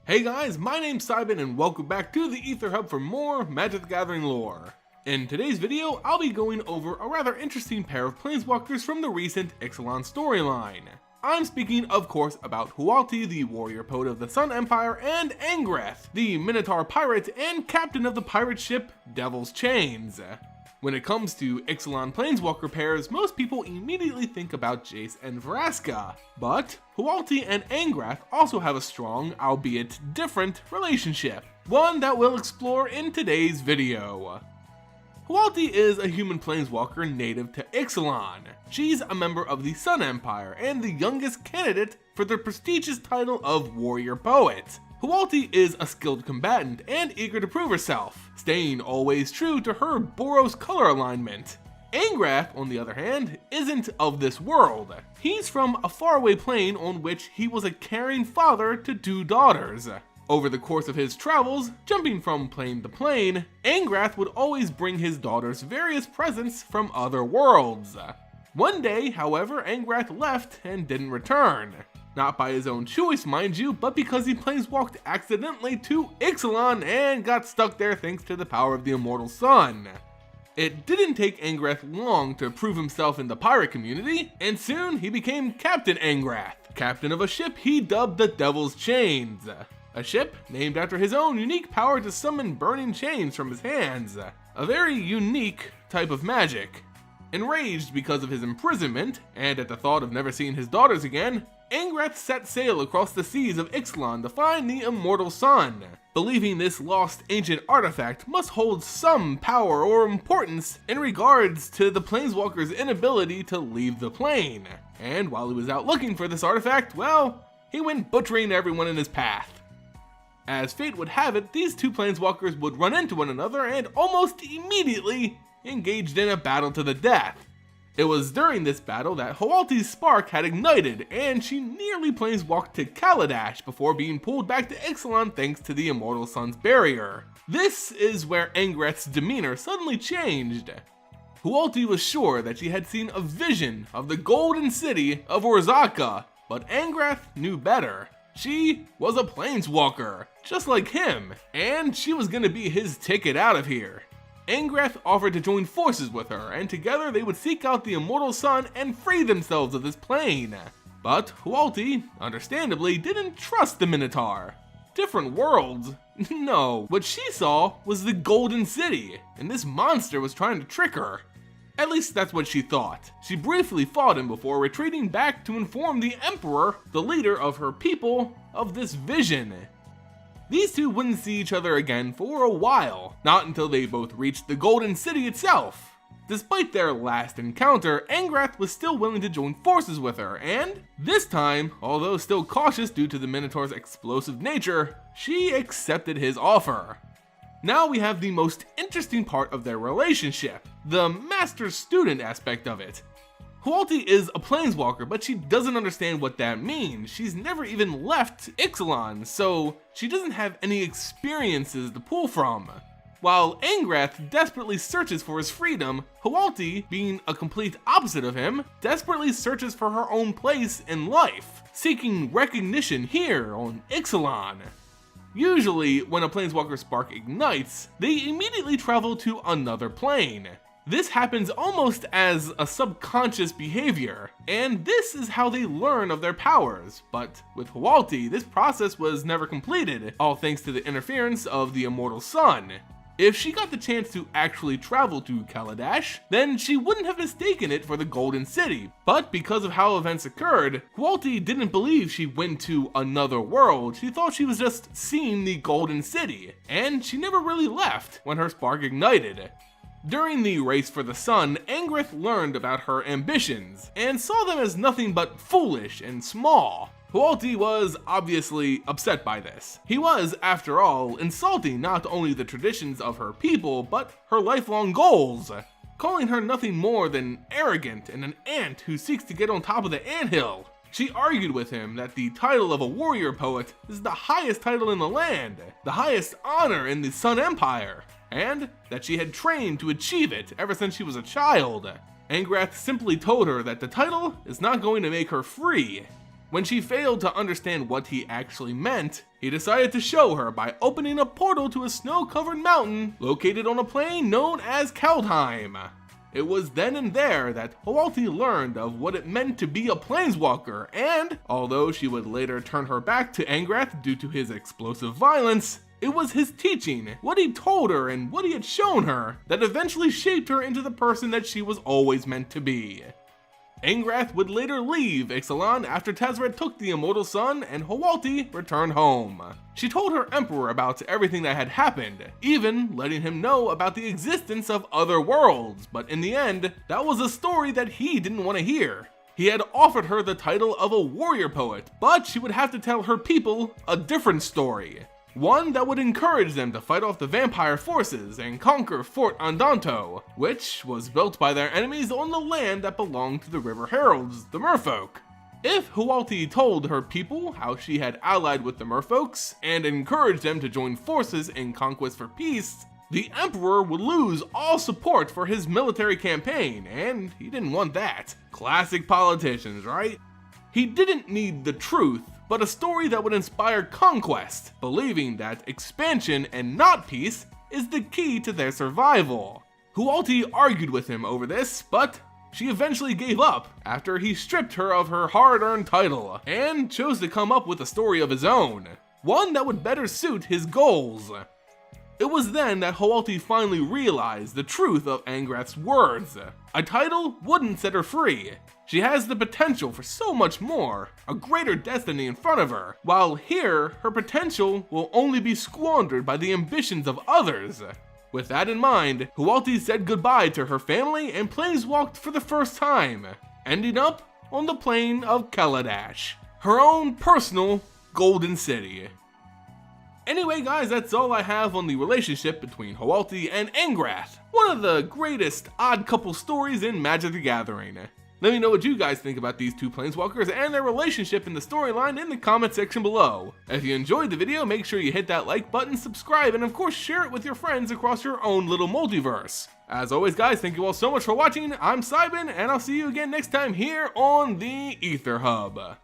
Hey guys, my name's Simon and welcome back to the Aether Hub for more Magic the Gathering lore. In today's video, I'll be going over a rather interesting pair of Planeswalkers from the recent Ixalan storyline. I'm speaking, of course, about Huatli, the warrior poet of the Sun Empire, and Angrath, the Minotaur pirate and captain of the pirate ship Devil's Chains. When it comes to Ixalan Planeswalker pairs, most people immediately think about Jace and Vraska, but Huatli and Angrath also have a strong, albeit different, relationship, one that we'll explore in today's video. Huatli is a human planeswalker native to Ixalan. She's a member of the Sun Empire and the youngest candidate for the prestigious title of Warrior Poet. Huatli is a skilled combatant and eager to prove herself, staying always true to her Boros color alignment. Angrath, on the other hand, isn't of this world. He's from a faraway plane on which he was a caring father to two daughters. Over the course of his travels, jumping from plane to plane, Angrath would always bring his daughters various presents from other worlds. One day, however, Angrath left and didn't return. Not by his own choice, mind you, but because he planeswalked accidentally to Ixalan and got stuck there thanks to the power of the immortal sun. It didn't take Angrath long to prove himself in the pirate community, and soon he became Captain Angrath, captain of a ship he dubbed the Devil's Chains. A ship named after his own unique power to summon burning chains from his hands, a very unique type of magic. Enraged because of his imprisonment, and at the thought of never seeing his daughters again, Angrath set sail across the seas of Ixalan to find the immortal sun, believing this lost ancient artifact must hold some power or importance in regards to the planeswalker's inability to leave the plane. And while he was out looking for this artifact, well, he went butchering everyone in his path. As fate would have it, these two planeswalkers would run into one another and almost immediately engaged in a battle to the death. It was during this battle that Huatli's spark had ignited, and she nearly planeswalked to Kaladesh before being pulled back to Ixalan thanks to the immortal sun's barrier. This is where Angrath's demeanor suddenly changed. Huatli was sure that she had seen a vision of the golden city of Orzaka, but Angrath knew better. She was a planeswalker, just like him, and she was gonna be his ticket out of here. Angrath offered to join forces with her, and together they would seek out the immortal sun and free themselves of this plane. But Huatli, understandably, didn't trust the Minotaur. Different worlds? No, what she saw was the Golden City, and this monster was trying to trick her. At least that's what she thought. She briefly fought him before retreating back to inform the Emperor, the leader of her people, of this vision. These two wouldn't see each other again for a while, not until they both reached the Golden City itself. Despite their last encounter, Angrath was still willing to join forces with her, and this time, although still cautious due to the Minotaur's explosive nature, she accepted his offer. Now we have the most interesting part of their relationship, the master-student aspect of it. Huatli is a planeswalker, but she doesn't understand what that means. She's never even left Ixalan, so she doesn't have any experiences to pull from. While Angrath desperately searches for his freedom, Huatli, being a complete opposite of him, desperately searches for her own place in life, seeking recognition here on Ixalan. Usually, when a planeswalker spark ignites, they immediately travel to another plane. This happens almost as a subconscious behavior, and this is how they learn of their powers. But with Huatli, this process was never completed, all thanks to the interference of the immortal sun. If she got the chance to actually travel to Kaladesh, then she wouldn't have mistaken it for the Golden City. But because of how events occurred, Huatli didn't believe she went to another world. She thought she was just seeing the Golden City, and she never really left when her spark ignited. During the race for the sun, Angrath learned about her ambitions, and saw them as nothing but foolish and small. Huatli was obviously upset by this. He was, after all, insulting not only the traditions of her people, but her lifelong goals, calling her nothing more than arrogant and an ant who seeks to get on top of the anthill. She argued with him that the title of a warrior poet is the highest title in the land, the highest honor in the Sun Empire, and that she had trained to achieve it ever since she was a child. Angrath simply told her that the title is not going to make her free. When she failed to understand what he actually meant, he decided to show her by opening a portal to a snow-covered mountain located on a plain known as Kaldheim. It was then and there that Huatli learned of what it meant to be a Planeswalker, and although she would later turn her back to Angrath due to his explosive violence, it was his teaching, what he told her and what he had shown her, that eventually shaped her into the person that she was always meant to be. Angrath would later leave Ixalan after Tezzeret took the Immortal Sun and Huatli returned home. She told her emperor about everything that had happened, even letting him know about the existence of other worlds, but in the end, that was a story that he didn't want to hear. He had offered her the title of a warrior poet, but she would have to tell her people a different story. One that would encourage them to fight off the vampire forces and conquer Fort Andanto, which was built by their enemies on the land that belonged to the River Heralds, the Merfolk. If Huatli told her people how she had allied with the Merfolks and encouraged them to join forces in conquest for peace, the Emperor would lose all support for his military campaign, and he didn't want that. Classic politicians, right? He didn't need the truth, but a story that would inspire conquest, believing that expansion and not peace is the key to their survival. Huatli argued with him over this, but she eventually gave up after he stripped her of her hard-earned title, and chose to come up with a story of his own, one that would better suit his goals. It was then that Huatli finally realized the truth of Angrath's words. A title wouldn't set her free. She has the potential for so much more, a greater destiny in front of her, while here, her potential will only be squandered by the ambitions of others. With that in mind, Huatli said goodbye to her family and planeswalked for the first time, ending up on the plane of Kaladesh, her own personal Golden City. Anyway guys, that's all I have on the relationship between Huatli and Angrath, one of the greatest odd couple stories in Magic the Gathering. Let me know what you guys think about these two planeswalkers and their relationship in the storyline in the comment section below. If you enjoyed the video, make sure you hit that like button, subscribe, and of course share it with your friends across your own little multiverse. As always guys, thank you all so much for watching. I'm Simon, and I'll see you again next time here on the Aether Hub.